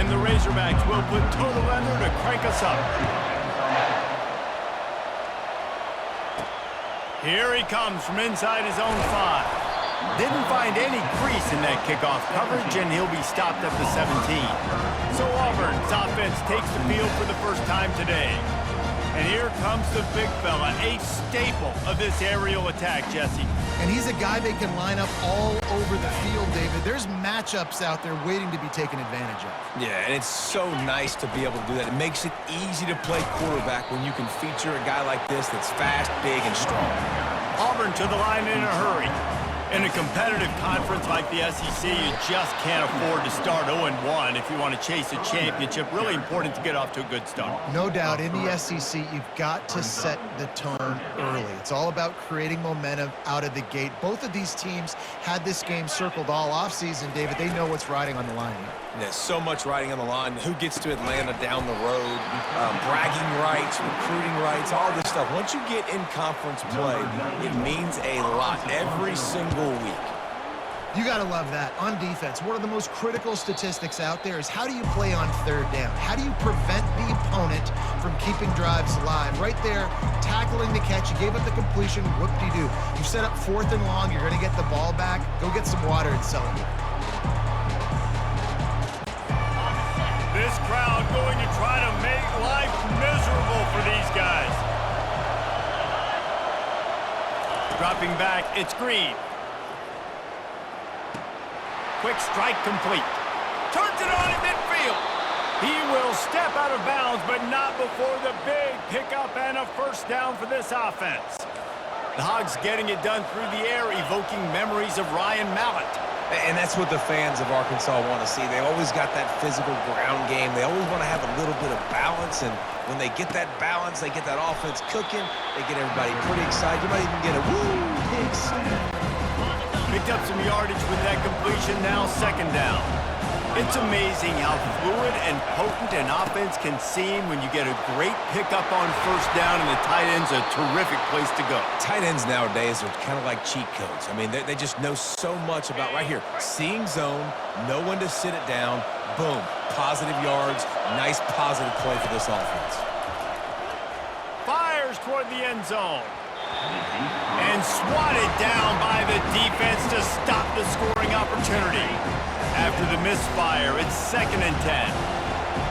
And the Razorbacks will put total under to crank us up. Here he comes from inside his own 5. Didn't find any crease in that kickoff coverage, and he'll be stopped at the 17. So Auburn's offense takes the field for the first time today. And here comes the big fella, a staple of this aerial attack, Jesse. And he's a guy they can line up all over the field, David. There's matchups out there waiting to be taken advantage of. Yeah, and it's so nice to be able to do that. It makes it easy to play quarterback when you can feature a guy like this that's fast, big, and strong. Auburn to the line in a hurry. In a competitive conference like the SEC, you just can't afford to start 0-1 if you want to chase a championship. Really important to get off to a good start. No doubt, in the SEC, you've got to set the tone early. It's all about creating momentum out of the gate. Both of these teams had this game circled all offseason, David. They know what's riding on the line here. There's so much riding on the line. Who gets to Atlanta down the road, bragging rights, recruiting rights, all this stuff. Once you get in conference play, it means a lot every single week. You got to love that. On defense, one of the most critical statistics out there is how do you play on third down? How do you prevent the opponent from keeping drives alive? Right there, tackling the catch. You gave up the completion. Whoop-de-doo. You set up 4th and long. You're going to get the ball back. Go get some water and celebrate. This crowd going to try to make life miserable for these guys. Dropping back, it's Green. Quick strike complete. Turns it on in midfield. He will step out of bounds, but not before the big pickup and a first down for this offense. The Hogs getting it done through the air, evoking memories of Ryan Mallett. And that's what the fans of Arkansas want to see. They always got that physical ground game. They always want to have a little bit of balance, and when they get that balance, they get that offense cooking, they get everybody pretty excited. You might even get a woo, pick six. Picked up some yardage with that completion, now 2nd down. It's amazing how fluid and potent an offense can seem when you get a great pickup on 1st down, and the tight end's a terrific place to go. Tight ends nowadays are kind of like cheat codes. I mean, they just know so much about right here. Seeing zone, know when to sit it down, boom, positive yards, nice positive play for this offense. Fires toward the end zone. And swatted down by the defense to stop the scoring opportunity. After the misfire, it's 2nd and 10.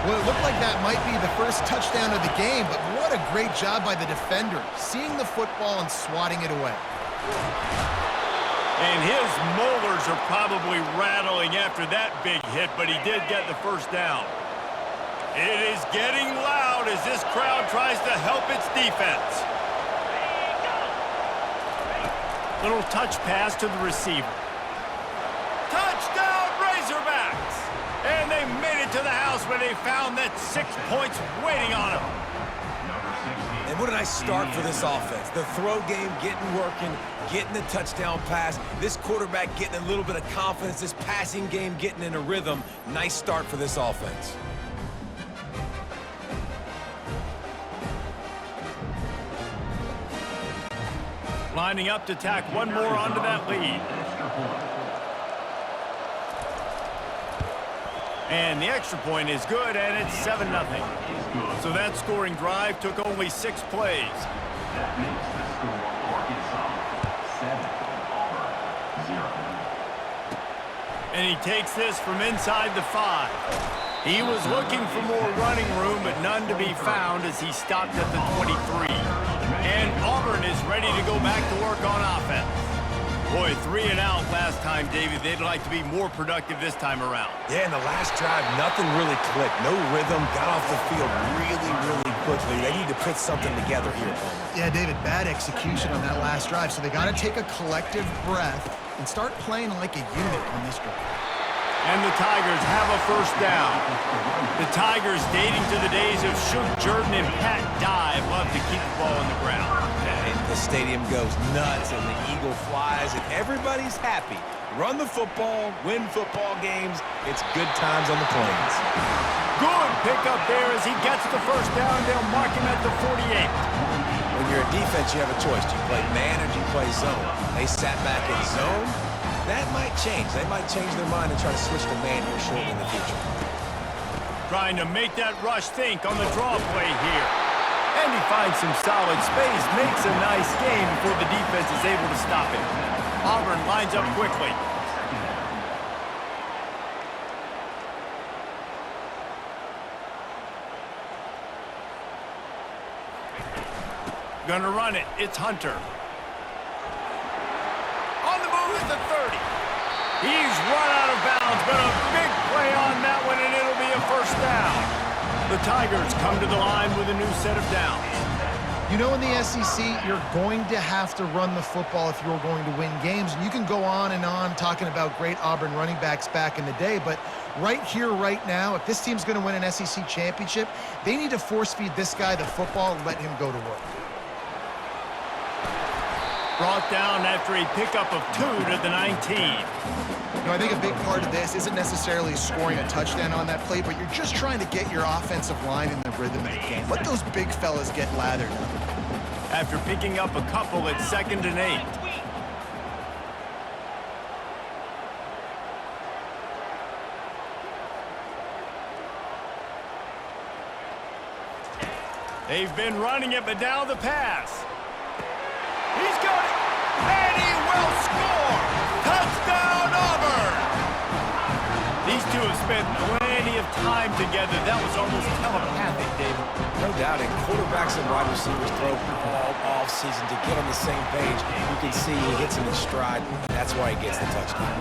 Well, it looked like that might be the first touchdown of the game, but what a great job by the defender, seeing the football and swatting it away. And his molars are probably rattling after that big hit, but he did get the first down. It is getting loud as this crowd tries to help its defense. Little touch pass to the receiver. Touchdown, Razorbacks! And they made it to the house where they found that 6 points waiting on them. And what a nice start for this offense. The throw game getting working, getting the touchdown pass. This quarterback getting a little bit of confidence. This passing game getting in a rhythm. Nice start for this offense. Lining up to tack one more onto that lead. And the extra point is good, and it's 7-0. So that scoring drive took only 6 plays. That makes the score Arkansas 7, Auburn 0. And he takes this from inside the 5. He was looking for more running room, but none to be found as he stopped at the 23. And Auburn is ready to go back to work on offense. Boy, 3 and out last time, David. They'd like to be more productive this time around. Yeah, in the last drive, nothing really clicked. No rhythm, got off the field really quickly. They need to put something together here. Yeah, David, bad execution on that last drive, so they got to take a collective breath and start playing like a unit on this drive. And the Tigers have a first down. The Tigers, dating to the days of Shook Jordan and Pat Dye, love to keep the ball on the ground. And the stadium goes nuts, and the eagle flies, and everybody's happy. Run the football, win football games. It's good times on the plains. Good pickup there as he gets the first down. They'll mark him at the 48. When you're a defense, you have a choice. Do you play man or do you play zone? They sat back in zone. That might change. They might change their mind and try to switch to man here shortly in the future. Trying to make that rush think on the draw play here. And he finds some solid space, makes a nice game before the defense is able to stop it. Auburn lines up quickly. Gonna run it. It's Hunter. On the move is the 30. He's run out of bounds, but a big play on that one, and it'll be a first down. The Tigers come to the line with a new set of downs. You know, in the SEC, you're going to have to run the football if you're going to win games. And you can go on and on talking about great Auburn running backs back in the day, but right here, right now, if this team's going to win an SEC championship, they need to force-feed this guy the football and let him go to work. Brought down after a pickup of 2 to the 19. You know, I think a big part of this isn't necessarily scoring a touchdown on that play, but you're just trying to get your offensive line in the rhythm of the game. Let those big fellas get lathered up. After picking up a couple at 2nd and 8. They've been running it, but now the pass. He's got it, and he will score! Touchdown, Auburn! These two have spent plenty of time together. That was almost telepathic, David. No doubt, and quarterbacks and wide receivers throw all off-season to get on the same page. You can see he hits him in stride. That's why he gets the touchdown.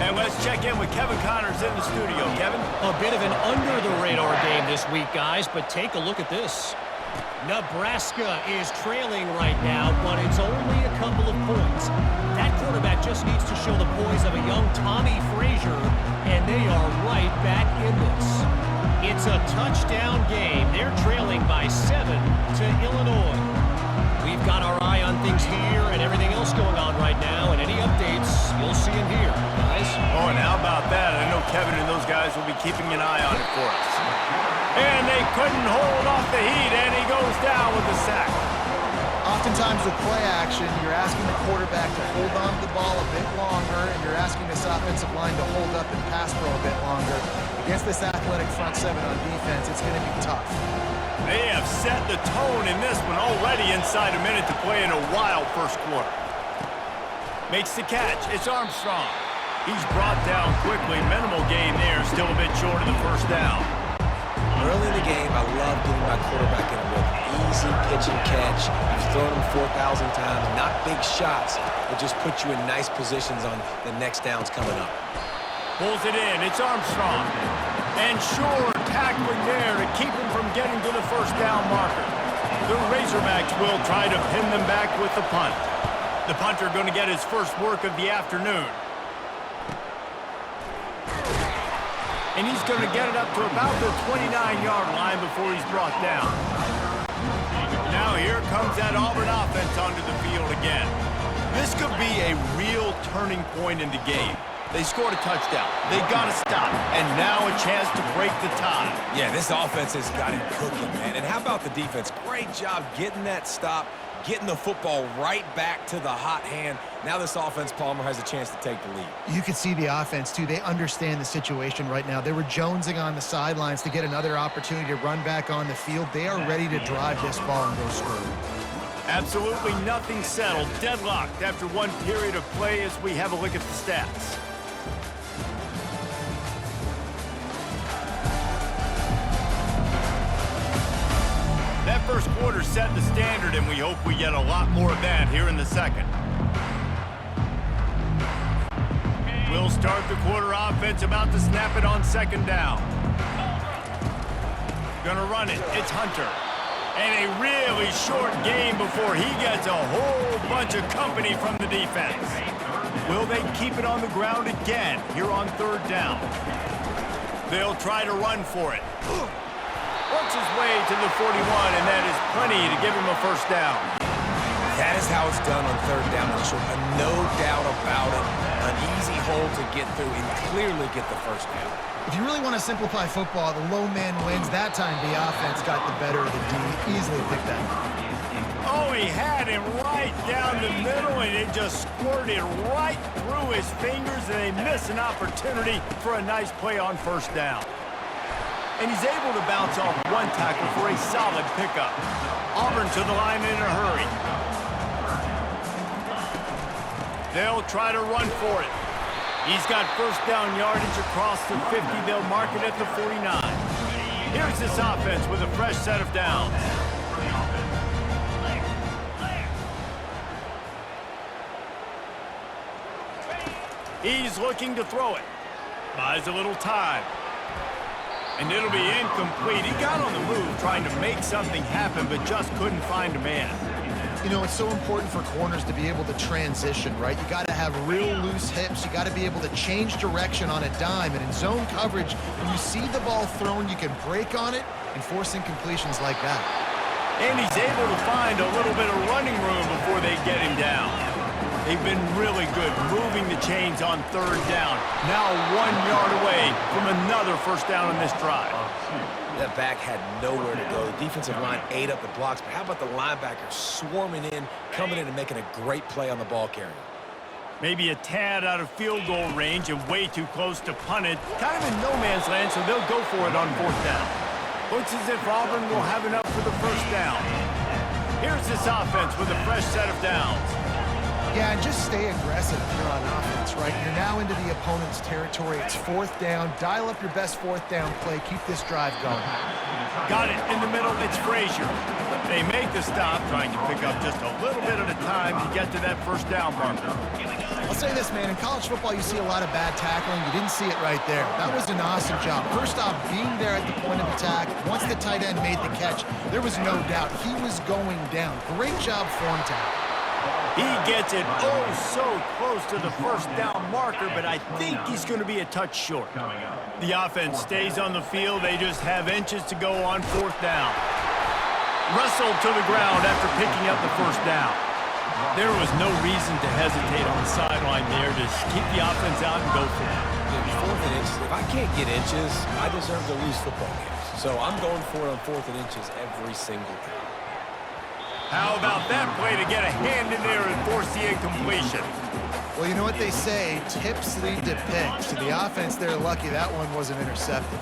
And let's check in with Kevin Connors in the studio. Kevin? A bit of an under-the-radar game this week, guys, but take a look at this. Nebraska is trailing right now, but it's only a couple of points. That quarterback just needs to show the poise of a young Tommy Frazier, and they are right back in this. It's a touchdown game. They're trailing by 7 to Illinois. We've got our eye on things here and everything else going on right now, and any updates you'll see in here, guys. Oh, and how about that? I know Kevin and those guys will be keeping an eye on it for us. And they couldn't hold off the heat, and he goes down with the sack. Oftentimes with play action, you're asking the quarterback to hold on to the ball a bit longer, and you're asking this offensive line to hold up and pass pro a bit longer. Against this athletic front seven on defense, it's going to be tough. They have set the tone in this one already inside a minute to play in a wild first quarter. Makes the catch. It's Armstrong. He's brought down quickly. Minimal gain there. Still a bit short of the first down. Early in the game, I love getting my quarterback in a rhythm. Easy pitch and catch. You've thrown him 4,000 times. Not big shots, but just put you in nice positions on the next downs coming up. Pulls it in. It's Armstrong. And sure, tackling there to keep him from getting to the first down marker. The Razorbacks will try to pin them back with the punt. The punter going to get his first work of the afternoon. And he's going to get it up to about the 29-yard line before he's brought down. Now here comes that Auburn offense onto the field again. This could be a real turning point in the game. They scored a touchdown. They got to stop. And now a chance to break the tie. Yeah, this offense has got him cooking, man. And how about the defense? Great job getting that stop, getting the football right back to the hot hand. Now this offense, Palmer, has a chance to take the lead. You can see the offense, too. They understand the situation right now. They were jonesing on the sidelines to get another opportunity to run back on the field. They are ready to drive this ball and go score. Absolutely nothing settled. Deadlocked after one period of play as we have a look at the stats. That first quarter set the standard, and we hope we get a lot more of that here in the second. We'll start the quarter offense, about to snap it on second down. Gonna run it. It's Hunter. And a really short game before he gets a whole bunch of company from the defense. Will they keep it on the ground again here on third down? They'll try to run for it. Works his way to the 41, and that is plenty to give him a first down. That is how it's done on third down. No doubt about it. An easy hole to get through and clearly get the first down. If you really want to simplify football, the low man wins. That time the offense got the better of the D. Easily picked that up. Oh, he had him right down the middle, and it just squirted right through his fingers, and they miss an opportunity for a nice play on first down. and he's able to bounce off one tackle for a solid pickup. Auburn to the line in a hurry. They'll try to run for it. He's got first down yardage across the 50. They'll mark it at the 49. Here's this offense with a fresh set of downs. He's looking to throw it. Buys a little time. And it'll be incomplete. He got on the move trying to make something happen, but just couldn't find a man. You know, it's so important for corners to be able to transition, right? You got to have real loose hips. You got to be able to change direction on a dime. And in zone coverage, when you see the ball thrown, you can break on it and force incompletions like that. And he's able to find a little bit of running room before they get him down. They've been really good moving the chains on third down. Now 1 yard away from another first down on this drive. That back had nowhere to go. The defensive line ate up the blocks, but how about the linebackers swarming in, coming in and making a great play on the ball carrier? Maybe a tad out of field goal range and way too close to punt it. Kind of in no man's land, so they'll go for it on fourth down. Looks as if Auburn will have enough for the first down. Here's this offense with a fresh set of downs. Yeah, and just stay aggressive if you're on offense, right? You're now into the opponent's territory. It's fourth down. Dial up your best fourth down play. Keep this drive going. Got it in the middle. It's Frazier. They make the stop, trying to pick up just a little bit at a time to get to that first down marker. I'll say this, man. In college football, you see a lot of bad tackling. You didn't see it right there. That was an awesome job. First off, being there at the point of attack. Once the tight end made the catch, there was no doubt he was going down. Great job form tackle. He gets it oh so close to the first down marker, but I think he's going to be a touch short. The offense stays on the field. They just have inches to go on fourth down. Wrestled to the ground after picking up the first down. There was no reason to hesitate on the sideline there. Just keep the offense out and go for it. Fourth and inches. If I can't get inches, I deserve to lose football games. So I'm going for it on fourth and inches every single time. How about that play to get a hand in there and force the incompletion? Well, you know what they say, tips lead to picks. To the offense, they're lucky that one wasn't intercepted.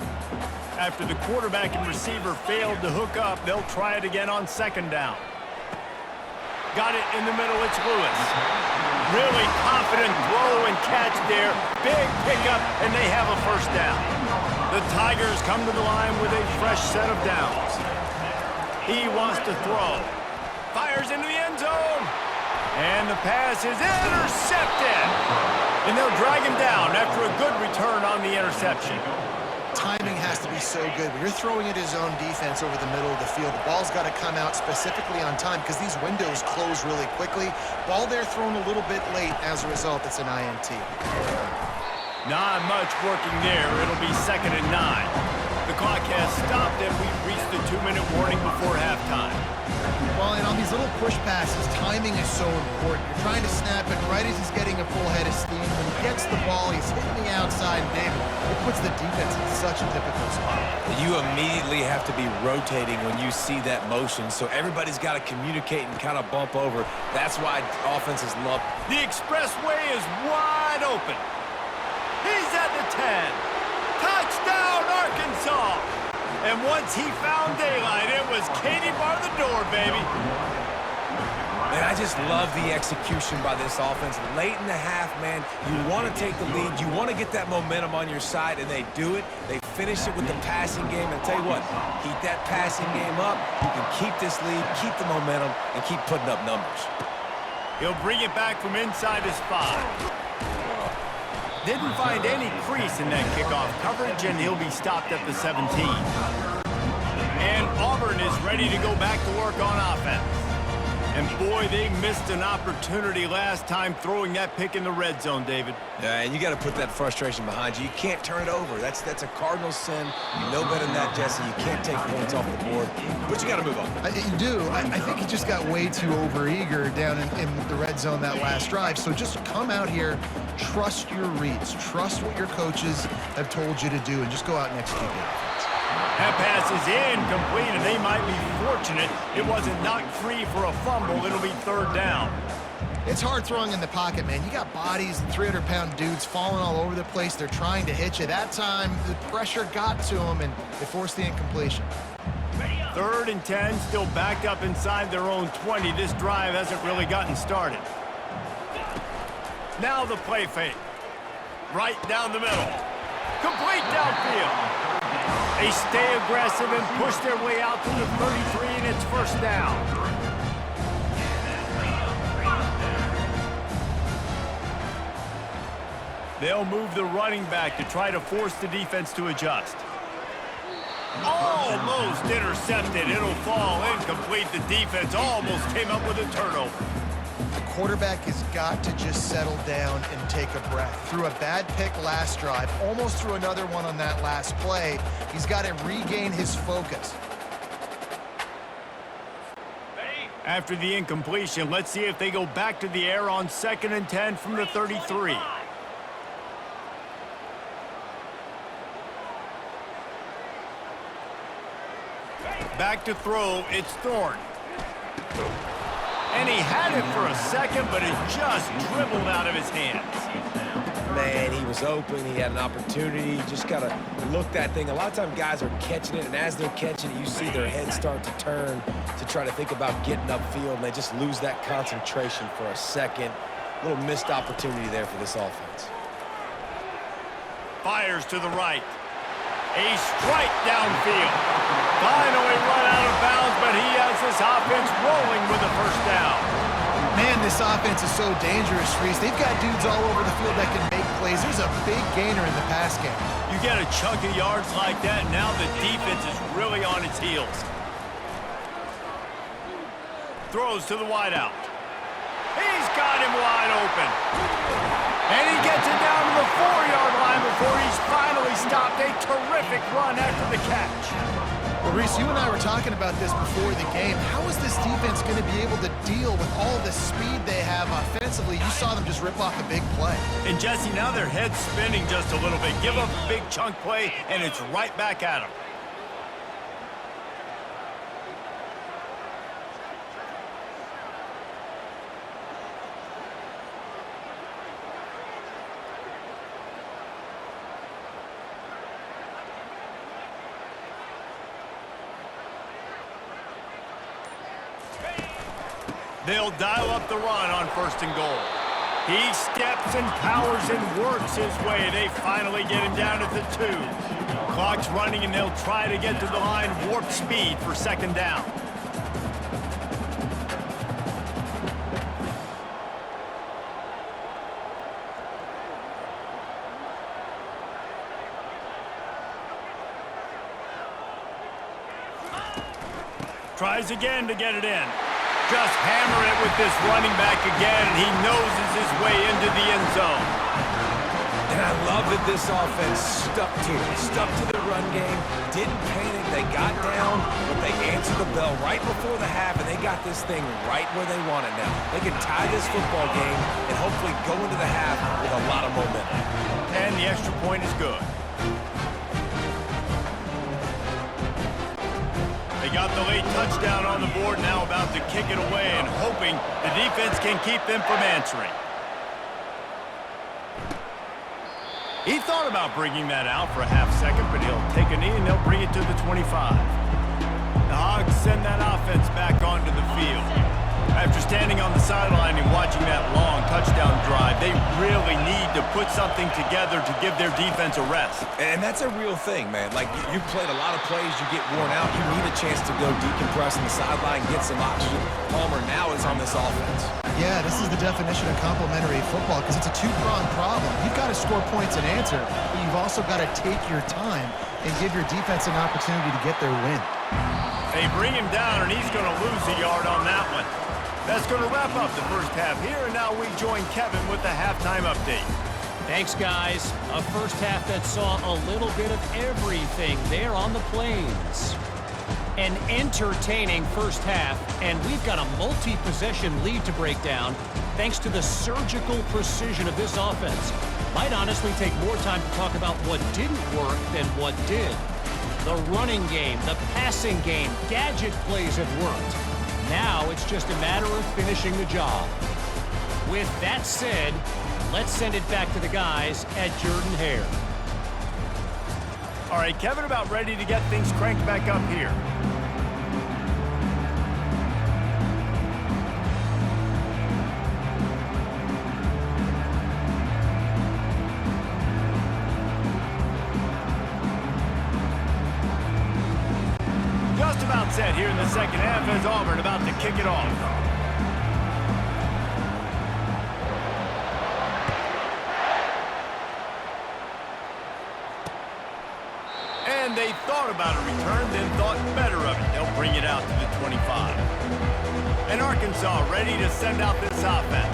After the quarterback and receiver failed to hook up, they'll try it again on second down. Got it in the middle, it's Lewis. Really confident throw and catch there. Big pickup, and they have a first down. The Tigers come to the line with a fresh set of downs. He wants to throw. Fires into the end zone. And the pass is intercepted. And they'll drag him down after a good return on the interception. Timing has to be so good. When you're throwing at his own defense over the middle of the field, the ball's got to come out specifically on time because these windows close really quickly. Ball there thrown a little bit late. As a result, it's an INT. Not much working there. It'll be 2nd and 9. The clock has stopped and we've reached the 2-minute warning before halftime. Well, and on these little push passes, timing is so important. You're trying to snap it right as he's getting a full head of steam. When he gets the ball, he's hitting the outside, and David, it puts the defense in such a difficult spot. You immediately have to be rotating when you see that motion, so everybody's got to communicate and kind of bump over. That's why offenses love. The expressway is wide open. He's at the 10. Touchdown, Arkansas! And once he found daylight, it was Katie bar the door, baby. Man, I just love the execution by this offense. Late in the half, man, you want to take the lead. You want to get that momentum on your side, and they do it. They finish it with the passing game. And tell you what, keep that passing game up. You can keep this lead, keep the momentum, and keep putting up numbers. He'll bring it back from inside his 5. Didn't find any crease in that kickoff coverage, and he'll be stopped at the 17. And Auburn is ready to go back to work on offense. And boy, they missed an opportunity last time throwing that pick in the red zone, David. Yeah, and you got to put that frustration behind you. You can't turn it over. That's a cardinal sin. You know better than that, Jesse. You can't take points off the board, but you got to move on. You do. I think he just got way too overeager down in the red zone that last drive. So just come out here, trust your reads, trust what your coaches have told you to do, and just go out and execute the offense. That pass is incomplete, and they might be fortunate it wasn't knocked free for a fumble. It'll be 3rd down. It's hard throwing in the pocket, man. You got bodies and 300-pound dudes falling all over the place. They're trying to hit you. That time, the pressure got to them, and they forced the incompletion. 3rd and 10, still backed up inside their own 20. This drive hasn't really gotten started. Now the play fake. Right down the middle. Complete downfield. They stay aggressive and push their way out to the 33, and it's first down. They'll move the running back to try to force the defense to adjust. Almost intercepted. It'll fall incomplete. The defense almost came up with a turnover. The quarterback has got to just settle down and take a breath. Threw a bad pick last drive, almost threw another one on that last play. He's got to regain his focus. After the incompletion, let's see if they go back to the air on 2nd and 10 from the 33. Back to throw, it's Thorne. And he had it for a second, but it just dribbled out of his hands. Man, he was open. He had an opportunity. You just got to look that thing. A lot of times guys are catching it, and as they're catching it, you see their heads start to turn to try to think about getting upfield, and they just lose that concentration for a second. A little missed opportunity there for this offense. Fires to the right. A strike downfield. Finally run out of bounds, but he has this offense rolling with a first down. Man, this offense is so dangerous, Reese. They've got dudes all over the field that can make plays. There's a big gainer in the pass game. You get a chunk of yards like that, and now the defense is really on its heels. Throws to the wideout. He's got him wide open. And he gets it down to the 4-yard line before he's finally stopped. A terrific run after the catch. Well, Reese, you and I were talking about this before the game. How is this defense going to be able to deal with all the speed they have offensively? You saw them just rip off a big play. And Jesse, now their head's spinning just a little bit. Give up a big chunk play, and it's right back at them. They'll dial up the run on 1st and goal. He steps and powers and works his way. They finally get him down at the 2. Clock's running, and they'll try to get to the line warp speed for 2nd down. Tries again to get it in. Just hammer it with this running back again, and he noses his way into the end zone. And I love that this offense stuck to it, stuck to the run game, didn't panic. They got down, but they answered the bell right before the half, and they got this thing right where they want it now. They can tie this football game and hopefully go into the half with a lot of momentum. And the extra point is good. They got the late touchdown on the board, now about to kick it away and hoping the defense can keep them from answering. He thought about bringing that out for a half second, but he'll take a knee and they'll bring it to the 25. The Hogs send that offense back onto the field. After standing on the sideline and watching that long touchdown drive, they really need to put something together to give their defense a rest. And that's a real thing, man. Like, you played a lot of plays, you get worn out, you need a chance to go decompress on the sideline, get some oxygen. Palmer now is on this offense. Yeah, this is the definition of complementary football because it's a two-pronged problem. You've got to score points and answer, but you've also got to take your time and give your defense an opportunity to get their win. They bring him down, and he's going to lose a yard on that one. That's going to wrap up the first half here, and now we join Kevin with the halftime update. Thanks, guys. A first half that saw a little bit of everything there on the Plains. An entertaining first half, and we've got a multi-possession lead to break down thanks to the surgical precision of this offense. Might honestly take more time to talk about what didn't work than what did. The running game, the passing game, gadget plays have worked. Now it's just a matter of finishing the job. With that said, let's send it back to the guys at Jordan-Hare. All right, Kevin, about ready to get things cranked back up here. Just about set here in the second half as Auburn about to kick it off. And they thought about a return, then thought better of it. They'll bring it out to the 25. And Arkansas ready to send out this offense.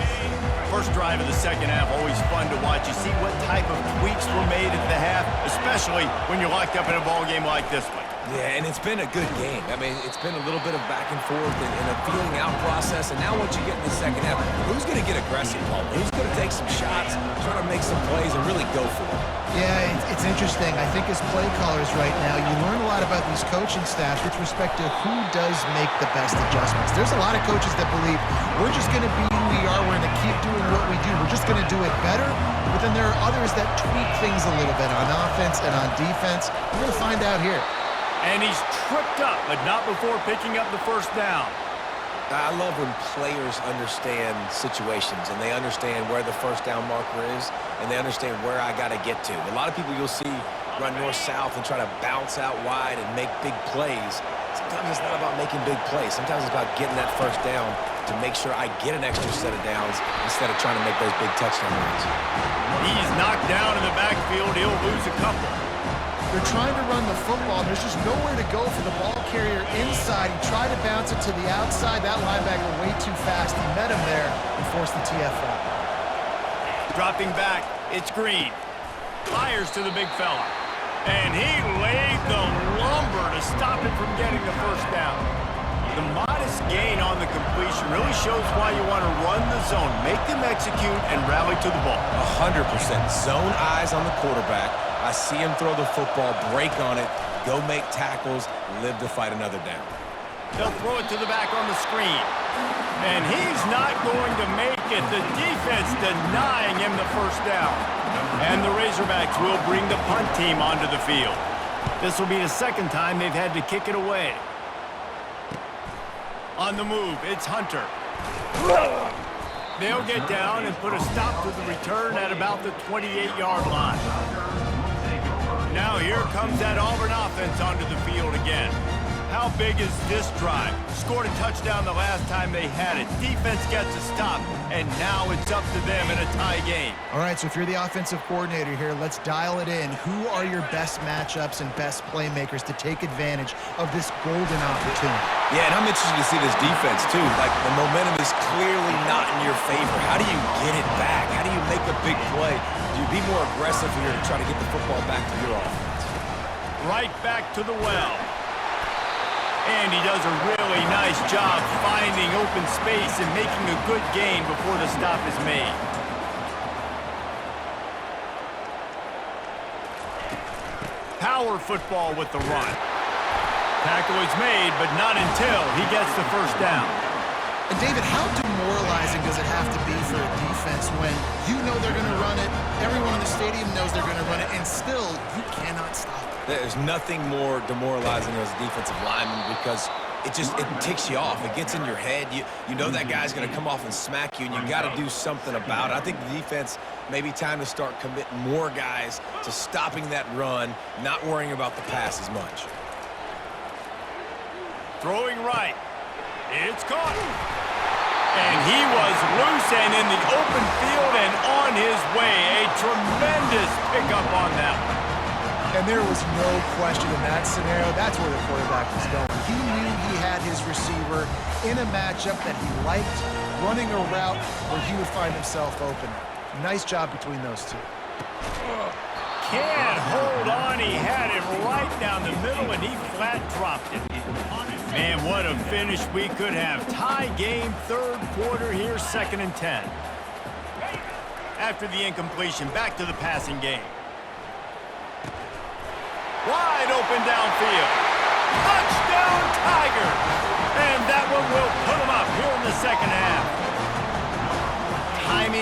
First drive of the second half, always fun to watch. You see what type of tweaks were made at the half, especially when you're locked up in a ball game like this one. Yeah, and it's been a good game. I mean, it's been a little bit of back and forth and a feeling out process. And now once you get in the second half, who's going to get aggressive, Paul? Who's going to take some shots, try to make some plays, and really go for it? Yeah, it's interesting. I think as play callers right now, you learn a lot about these coaching staffs with respect to who does make the best adjustments. There's a lot of coaches that believe we're just going to be who we are. We're going to keep doing what we do. We're just going to do it better. But then there are others that tweak things a little bit on offense and on defense. We're going to find out here. And he's tripped up, but not before picking up the first down. I love when players understand situations and they understand where the first down marker is and they understand where I got to get to. A lot of people you'll see run north-south and try to bounce out wide and make big plays. Sometimes it's not about making big plays. Sometimes it's about getting that first down to make sure I get an extra set of downs instead of trying to make those big touchdown runs. He's knocked down in the backfield. He'll lose a couple. They're trying to run the football. There's just nowhere to go for the ball carrier inside. He tried to bounce it to the outside. That linebacker way too fast. He met him there and forced the TFL. Dropping back, it's Green. Fires to the big fella. And he laid the lumber to stop him from getting the first down. The modest gain on the completion really shows why you want to run the zone, make them execute, and rally to the ball. 100%. Zone eyes on the quarterback. I see him throw the football, break on it, go make tackles, live to fight another down. They'll throw it to the back on the screen. And he's not going to make it. The defense denying him the first down. And the Razorbacks will bring the punt team onto the field. This will be the second time they've had to kick it away. On the move, it's Hunter. They'll get down and put a stop to the return at about the 28-yard line. Now here comes that Auburn offense onto the field again. How big is this drive? Scored a touchdown the last time they had it. Defense gets a stop, and now it's up to them in a tie game. All right, so if you're the offensive coordinator here, let's dial it in. Who are your best matchups and best playmakers to take advantage of this golden opportunity? Yeah, and I'm interested to see this defense, too. Like, the momentum is clearly not in your favor. How do you get it back? How do you make a big play? Do you be more aggressive here to try to get the football back to your offense? Right back to the well. And he does a really nice job finding open space and making a good gain before the stop is made. Power football with the run. Tackle is made, but not until he gets the first down. And David, how demoralizing does it have to be for a defense when you know they're going to run it, everyone in the stadium knows they're going to run it, and still you cannot stop it? There's nothing more demoralizing as a defensive lineman because it ticks you off. It gets in your head. You know that guy's going to come off and smack you, and you got to do something about it. I think the defense maybe time to start committing more guys to stopping that run, not worrying about the pass as much. Throwing right. It's caught. And he was loose and in the open field and on his way. A tremendous pickup on that one. And there was no question in that scenario. That's where the quarterback was going. He knew he had his receiver in a matchup that he liked, running a route where he would find himself open. Nice job between those two. Can't hold on. He had it right down the middle, and he flat dropped it. Man, what a finish we could have. Tie game, third quarter here, 2nd and 10. After the incompletion, back to the passing game. Wide open downfield. Touchdown, Tigers! And that one will put them up here in the second half.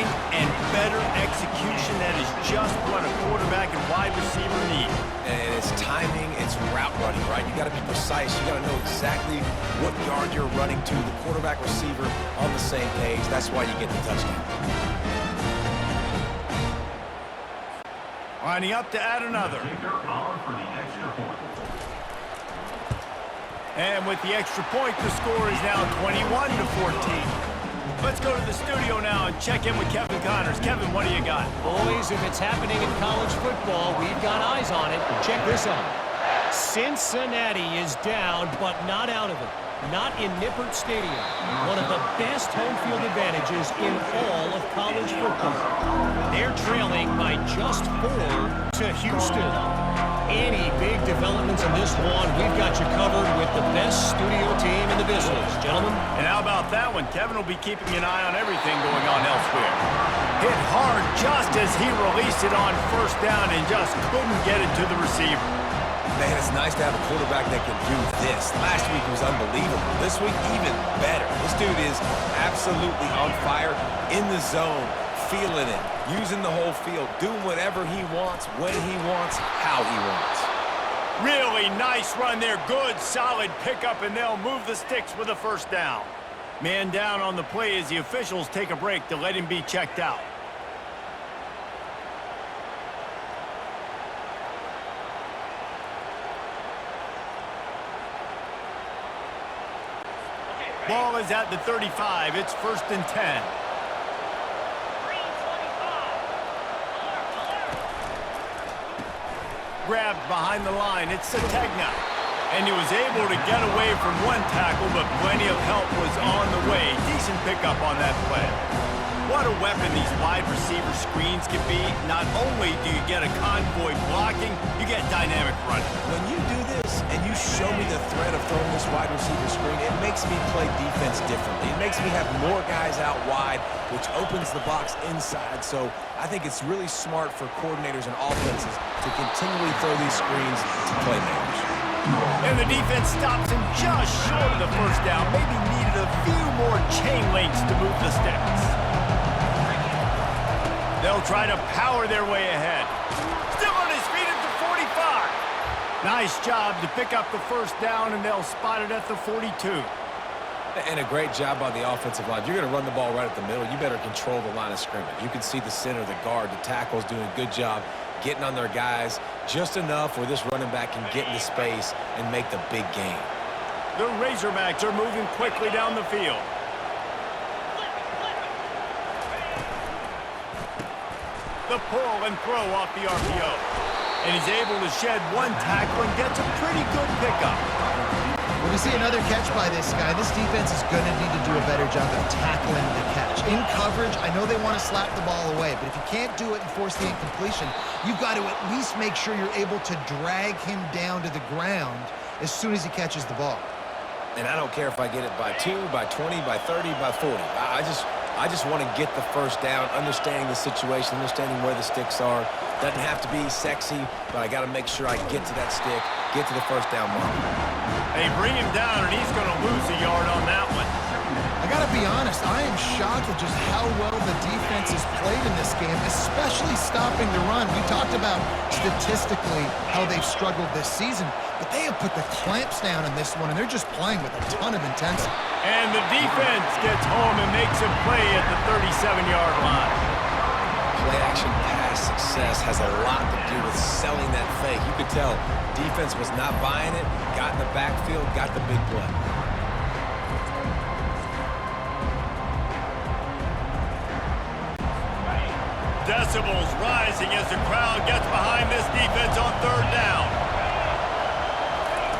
timing and better execution. That is just what a quarterback and wide receiver need. And it's timing, it's route running, right? You got to be precise. You got to know exactly what yard you're running to. The quarterback receiver on the same page. That's why you get the touchdown. Lining up to add another. And with the extra point, the score is now 21-14. Let's go to the studio now and check in with Kevin Connors. Kevin, what do you got? Boys, if it's happening in college football, we've got eyes on it. Check this out. Cincinnati is down, but not out of it. Not in Nippert Stadium. One of the best home field advantages in all of college football. They're trailing by just 4 to Houston. Any big developments in this one, we've got you covered with the best studio team in the business, gentlemen. And how about that one? Kevin will be keeping an eye on everything going on elsewhere. Hit hard just as he released it on first down and just couldn't get it to the receiver. Man, it's nice to have a quarterback that can do this. Last week was unbelievable. This week, even better. This dude is absolutely on fire, in the zone, feeling it, using the whole field, doing whatever he wants, when he wants, how he wants. Really nice run there. Good, solid pickup, and they'll move the sticks with a first down. Man down on the play as the officials take a break to let him be checked out. Ball is at the 35. It's 1st and 10. Grabbed behind the line. It's Sategna. And he was able to get away from one tackle, but plenty of help was on the way. Decent pickup on that play. What a weapon these wide receiver screens can be. Not only do you get a convoy blocking, you get dynamic running. When you do this and you show me the threat of throwing this wide receiver screen, it makes me play defense differently. It makes me have more guys out wide, which opens the box inside. So I think it's really smart for coordinators and offenses to continually throw these screens to playmakers. And the defense stops him just short of the first down. Maybe needed a few more chain links to move the sticks. They'll try to power their way ahead. Still on his feet at the 45. Nice job to pick up the first down, and they'll spot it at the 42. And a great job by the offensive line. If you're going to run the ball right at the middle, you better control the line of scrimmage. You can see the center, the guard, the tackle's doing a good job getting on their guys just enough where this running back can get into space and make the big game. The Razorbacks are moving quickly down the field. The pull and throw off the RPO. And he's able to shed one tackle and gets a pretty good pickup. When we see another catch by this guy, this defense is going to need to do a better job of tackling the catch. In coverage, I know they want to slap the ball away, but if you can't do it and force the incompletion, you've got to at least make sure you're able to drag him down to the ground as soon as he catches the ball. And I don't care if I get it by 2, by 20, by 30, by 40. I just want to get the first down, understanding the situation, understanding where the sticks are. Doesn't have to be sexy, but I got to make sure I get to that stick, get to the first down mark. They bring him down, and he's going to lose a yard on that one. I got to be honest, I am shocked at just how well the defense has played in this game, especially stopping the run. We talked about statistically how they've struggled this season, but they have put the clamps down in this one, and they're just playing with a ton of intensity. And the defense gets home and makes a play at the 37-yard line. Play-action pass success has a lot to do with selling that fake. You could tell defense was not buying it, got in the backfield, got the big play. Decibels rising as the crowd gets behind this defense on third down.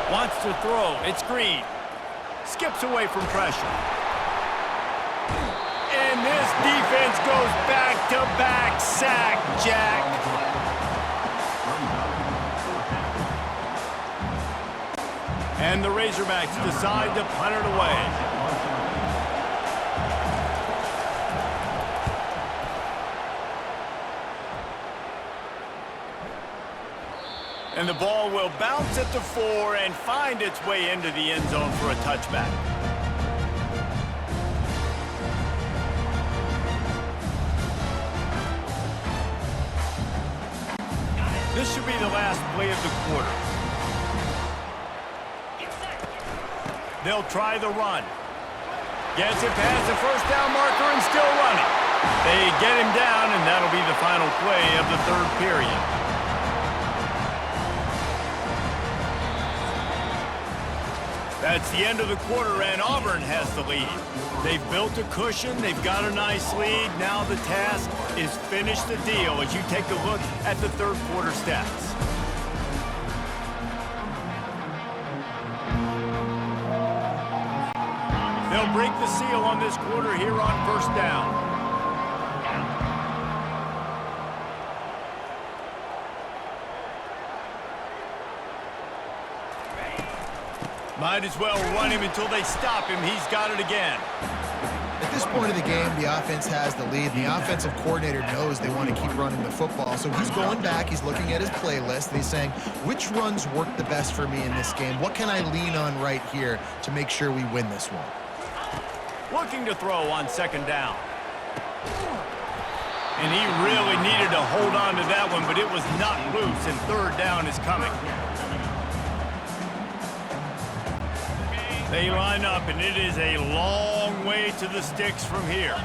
Wants to throw. It's Green. Skips away from pressure. And this defense goes back-to-back sack, Jack. And the Razorbacks decide to punt it away. And the ball will bounce at the 4 and find its way into the end zone for a touchback. This should be the last play of the quarter. They'll try the run. Gets it past the first down marker and still running. They get him down, and that'll be the final play of the third period. That's the end of the quarter, and Auburn has the lead. They've built a cushion. They've got a nice lead. Now the task is finish the deal as you take a look at the third quarter stats. They'll break the seal on this quarter here on first down. Might as well run him until they stop him. He's got it again. At this point of the game, the offense has the lead. The offensive coordinator knows they want to keep running the football. So he's going back. He's looking at his playlist. And he's saying, which runs work the best for me in this game? What can I lean on right here to make sure we win this one? Looking to throw on second down. And he really needed to hold on to that one, but it was not loose, and third down is coming. They line up, and it is a long way to the sticks from here.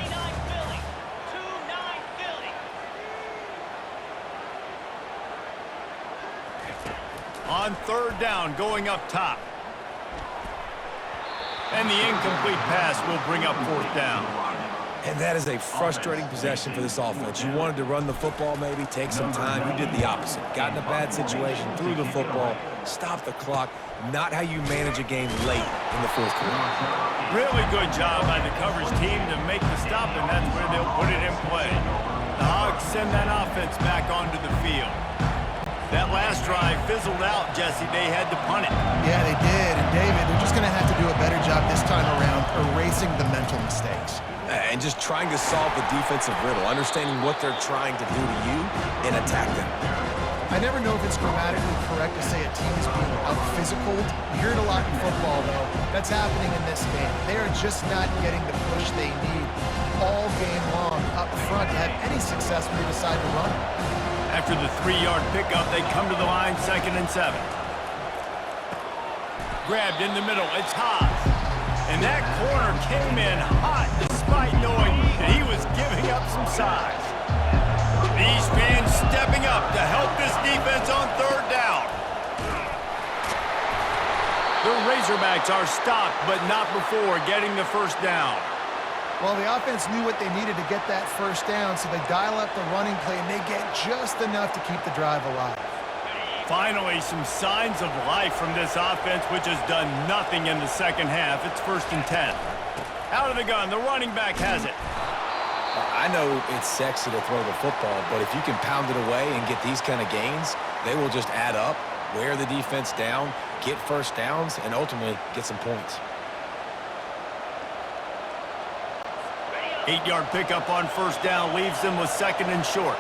On third down, going up top. And the incomplete pass will bring up fourth down. And that is a frustrating possession for this offense. You wanted to run the football, maybe take some time. You did the opposite. Got in a bad situation, threw the football, stopped the clock. Not how you manage a game late in the fourth quarter. Really good job by the coverage team to make the stop, and that's where they'll put it in play. The Hogs send that offense back onto the field. That last drive fizzled out, Jesse. They had to punt it. Yeah, they did. And David, they're just going to have to do a better job this time around erasing the mental mistakes. And just trying to solve the defensive riddle, understanding what they're trying to do to you and attack them. I never know if it's grammatically correct to say a team is being out-physicaled. You hear it a lot in football, though. That's happening in this game. They are just not getting the push they need all game long up front to have any success when they decide to run. After the 3-yard pickup, they come to the line, 2nd and 7. Grabbed in the middle, it's Haas. And that corner came in hot despite knowing that he was giving up some size. These fans stepping up to help this defense on third down. The Razorbacks are stopped, but not before getting the first down. Well, the offense knew what they needed to get that first down, so they dial up the running play, and they get just enough to keep the drive alive. Finally, some signs of life from this offense, which has done nothing in the second half. It's 1st and 10. Out of the gun, the running back has it. I know it's sexy to throw the football, but if you can pound it away and get these kind of gains, they will just add up, wear the defense down, get first downs, and ultimately get some points. 8-yard pickup on first down leaves them with 2nd and short.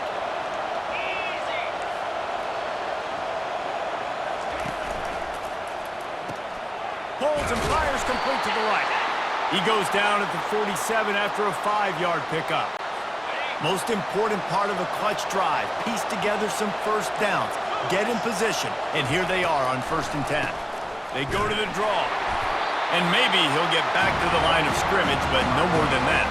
Pulls and fires complete to the right. He goes down at the 47 after a 5-yard pickup. Most important part of a clutch drive, piece together some first downs, get in position, and here they are on 1st and 10. They go to the draw, and maybe he'll get back to the line of scrimmage, but no more than that.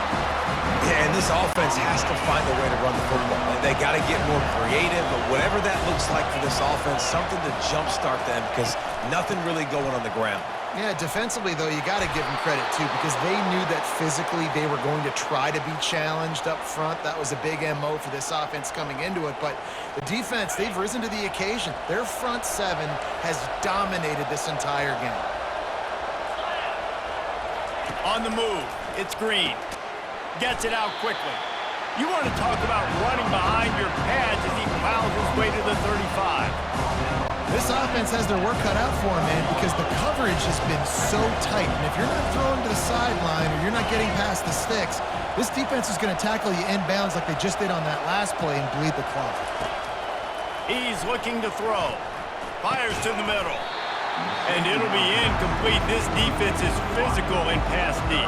Yeah, and this offense has to find a way to run the football. They got to get more creative, but whatever that looks like for this offense, something to jumpstart them because nothing really going on the ground. Yeah, defensively, though, you got to give them credit, too, because they knew that physically they were going to try to be challenged up front. That was a big MO for this offense coming into it. But the defense, they've risen to the occasion. Their front seven has dominated this entire game. On the move, it's Green. Gets it out quickly. You want to talk about running behind your pads as he plows his way to the 35. This offense has their work cut out for them, man, because the coverage has been so tight. And if you're not throwing to the sideline or you're not getting past the sticks, this defense is going to tackle you inbounds like they just did on that last play and bleed the clock. He's looking to throw. Fires to the middle. And it'll be incomplete. This defense is physical and pass deep.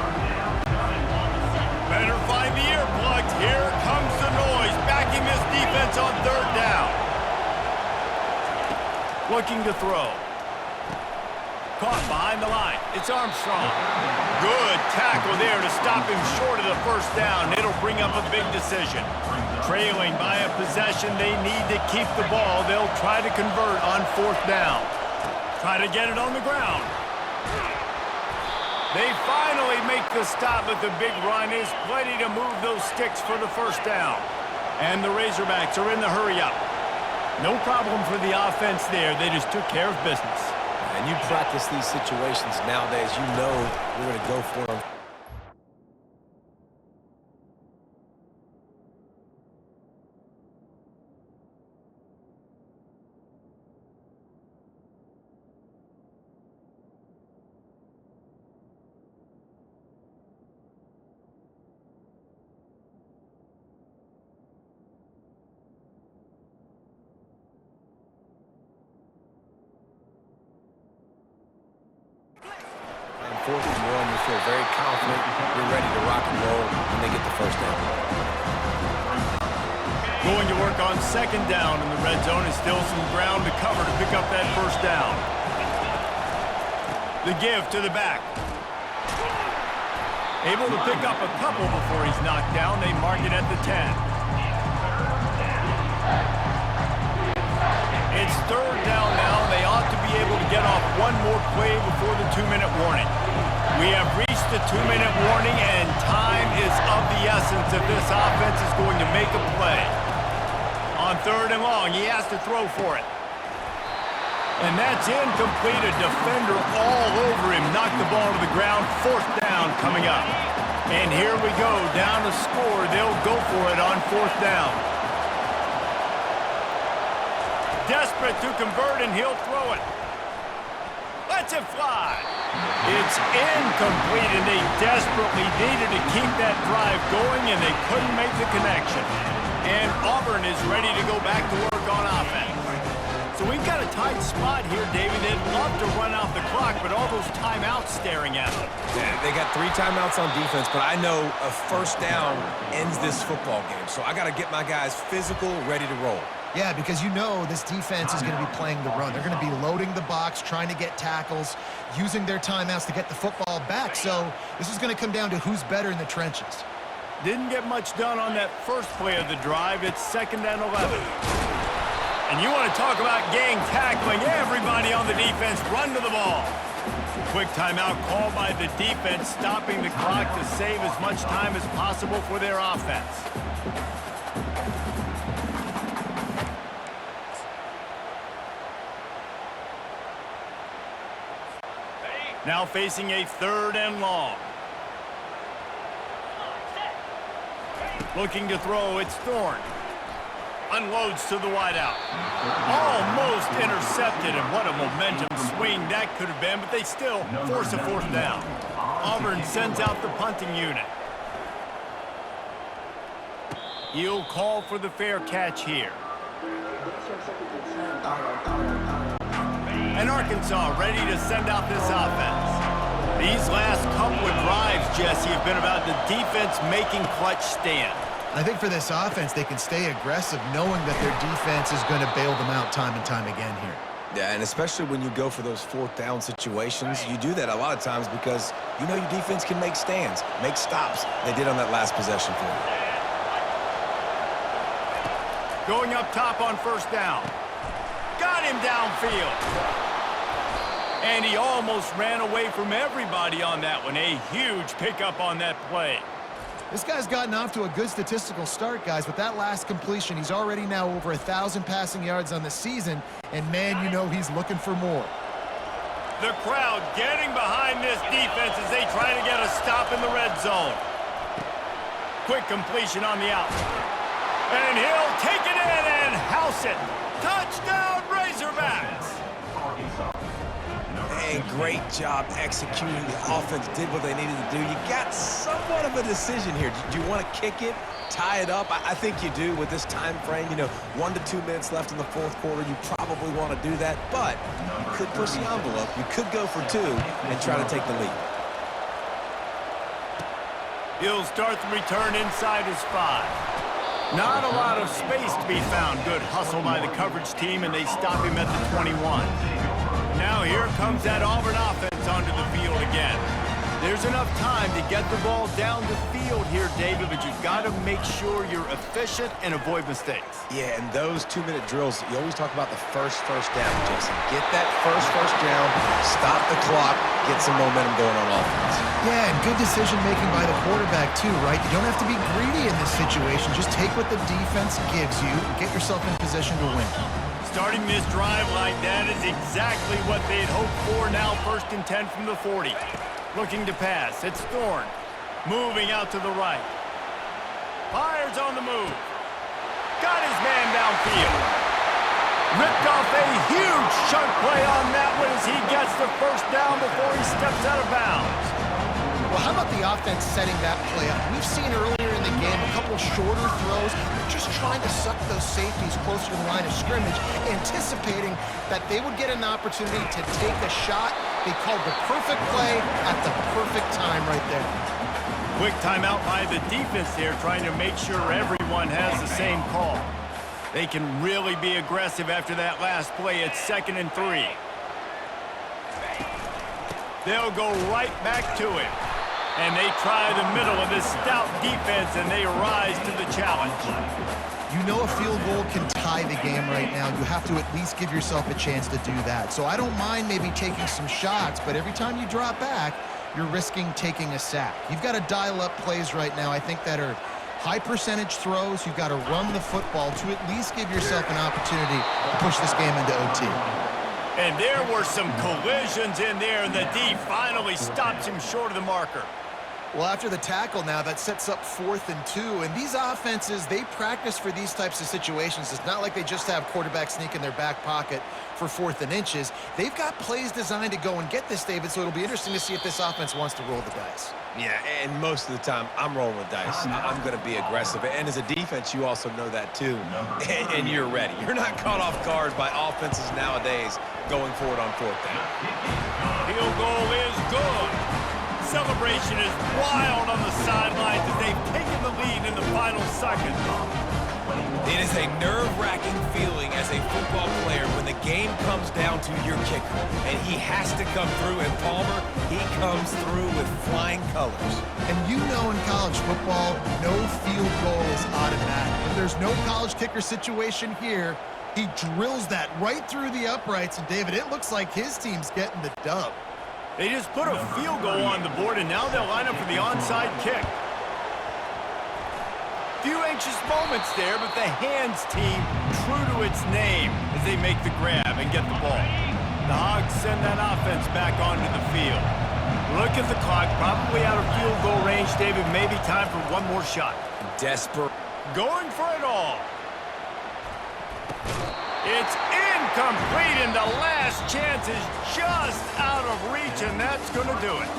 Better find the earplugs. Here comes the noise, backing this defense on third down. Looking to throw. Caught behind the line. It's Armstrong. Good tackle there to stop him short of the first down. It'll bring up a big decision. Trailing by a possession, they need to keep the ball. They'll try to convert on fourth down. Try to get it on the ground. They finally make the stop, but the big run is plenty to move those sticks for the first down. And the Razorbacks are in the hurry-up. No problem for the offense there. They just took care of business. And you practice these situations nowadays, you know you're going to go for them. Fourth and one, you feel very confident. You're ready to rock and roll when they get the first down. Going to work on second down in the red zone is still some ground to cover to pick up that first down. The give to the back. Able to pick up a couple before he's knocked down. They mark it at the 10. It's third down now. They ought to be able to get off one more play before the 2-minute warning. We have reached the 2-minute warning, and time is of the essence if this offense is going to make a play. On third and long, he has to throw for it. And that's incomplete. A defender all over him. Knocked the ball to the ground. Fourth down coming up. And here we go. Down to score. They'll go for it on fourth down. Desperate to convert, and he'll throw it. Lets it fly. It's incomplete, and they desperately needed to keep that drive going, and they couldn't make the connection. And Auburn is ready to go back to work on offense. So we've got a tight spot here, David. They'd love to run out the clock, but all those timeouts staring at them. Yeah, they got 3 timeouts on defense, but I know a first down ends this football game. So I got to get my guys physical, ready to roll. Yeah, because you know this defense is going to be playing the run. They're going to be loading the box, trying to get tackles, using their timeouts to get the football back. So this is going to come down to who's better in the trenches. Didn't get much done on that first play of the drive. It's 2nd and 11. And you want to talk about gang tackling. Everybody on the defense run to the ball. Quick timeout called by the defense, stopping the clock to save as much time as possible for their offense. Now facing a 3rd and long. Looking to throw, it's Thorne. Unloads to the wideout. Almost intercepted, and what a momentum swing that could have been, but they still force a fourth down. Auburn sends out the punting unit. He'll call for the fair catch here. And Arkansas ready to send out this offense. These last couple of drives, Jesse, have been about the defense making clutch stand. I think for this offense, they can stay aggressive knowing that their defense is going to bail them out time and time again here. Yeah, and especially when you go for those fourth down situations, you do that a lot of times because you know your defense can make stands, make stops. They did on that last possession for you. Going up top on first down. Got him downfield. And he almost ran away from everybody on that one. A huge pickup on that play. This guy's gotten off to a good statistical start, guys. With that last completion, he's already now over 1,000 passing yards on the season. And, man, you know he's looking for more. The crowd getting behind this defense as they try to get a stop in the red zone. Quick completion on the out. And he'll take it in and house it. Touchdown, Razorbacks! Hey, great job executing. The offense did what they needed to do. You got somewhat of a decision here. Do you want to kick it, tie it up? I think you do with this time frame. You know, 1 to 2 minutes left in the fourth quarter. You probably want to do that, but you could push the envelope. You could go for 2 and try to take the lead. He'll start the return inside his 5. Not a lot of space to be found. Good hustle by the coverage team, and they stop him at the 21. Now here comes that Auburn offense onto the field again. There's enough time to get the ball down the field here, David, but you've got to make sure you're efficient and avoid mistakes. Yeah, and those 2-minute drills, you always talk about the first down, Jason. Get that first down, stop the clock, get some momentum going on offense. Yeah, and good decision-making by the quarterback, too, right? You don't have to be greedy in this situation. Just take what the defense gives you and get yourself in position to win. Starting this drive like that is exactly what they'd hoped for. Now 1st and 10 from the 40. Looking to pass. It's Thorne. Moving out to the right. Fires on the move. Got his man downfield. Ripped off a huge chunk play on that one as he gets the first down before he steps out of bounds. Well, how about the offense setting that play up? We've seen earlier in the game a couple shorter throws. They're just trying to suck those safeties closer to the line of scrimmage, anticipating that they would get an opportunity to take a shot. They called the perfect play at the perfect time right there. Quick timeout by the defense there, trying to make sure everyone has the same call. They can really be aggressive after that last play. It's 2nd and 3. They'll go right back to it. And they try the middle of this stout defense, and they rise to the challenge. You know a field goal can tie the game right now. You have to at least give yourself a chance to do that. So I don't mind maybe taking some shots, but every time you drop back, you're risking taking a sack. You've got to dial up plays right now, I think, that are high percentage throws. You've got to run the football to at least give yourself an opportunity to push this game into OT. And there were some collisions in there, and the D finally stops him short of the marker. Well, after the tackle now, that sets up 4th and 2. And these offenses, they practice for these types of situations. It's not like they just have quarterback sneak in their back pocket for 4th and inches. They've got plays designed to go and get this, David, so it'll be interesting to see if this offense wants to roll the dice. Yeah, and most of the time, I'm rolling the dice. I'm going to be aggressive. And as a defense, you also know that, too. And you're ready. You're not caught off guard by offenses nowadays going forward on 4th down. Field goal is good. Celebration is wild on the sidelines as they've taken the lead in the final seconds. It is a nerve-wracking feeling as a football player when the game comes down to your kicker, and he has to come through. And Palmer, he comes through with flying colors. And you know in college football, no field goal is automatic. But there's no college kicker situation here. He drills that right through the uprights, and David, it looks like his team's getting the dub. They just put a field goal on the board, and now they'll line up for the onside kick. Few anxious moments there, but the hands team true to its name as they make the grab and get the ball. The Hogs send that offense back onto the field. Look at the clock, probably out of field goal range, David. Maybe time for one more shot. Desperate. Going for it all. It's incomplete, and the last chance is just out of reach, and that's going to do it.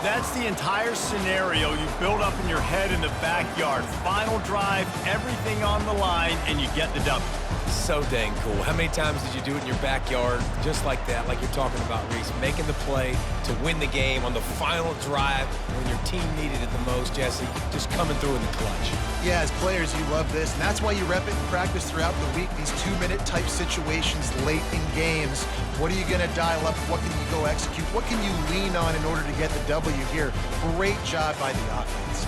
That's the entire scenario you build up in your head in the backyard. Final drive, everything on the line, and you get the W. So dang cool. How many times did you do it in your backyard just like that, like you're talking about, Reese, making the play to win the game on the final drive when your team needed it the most, Jesse, just coming through in the clutch. Yeah, as players, you love this, and that's why you rep it and practice throughout the week, these 2-minute type situations late in games. What are you going to dial up? What can you go execute? What can you lean on in order to get the W here? Great job by the offense.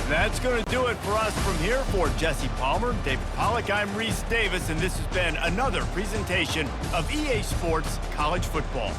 That's going to do it for us from here. For Jesse Palmer, David Pollack, I'm Reese Davis, and this has been another presentation of EA Sports College Football.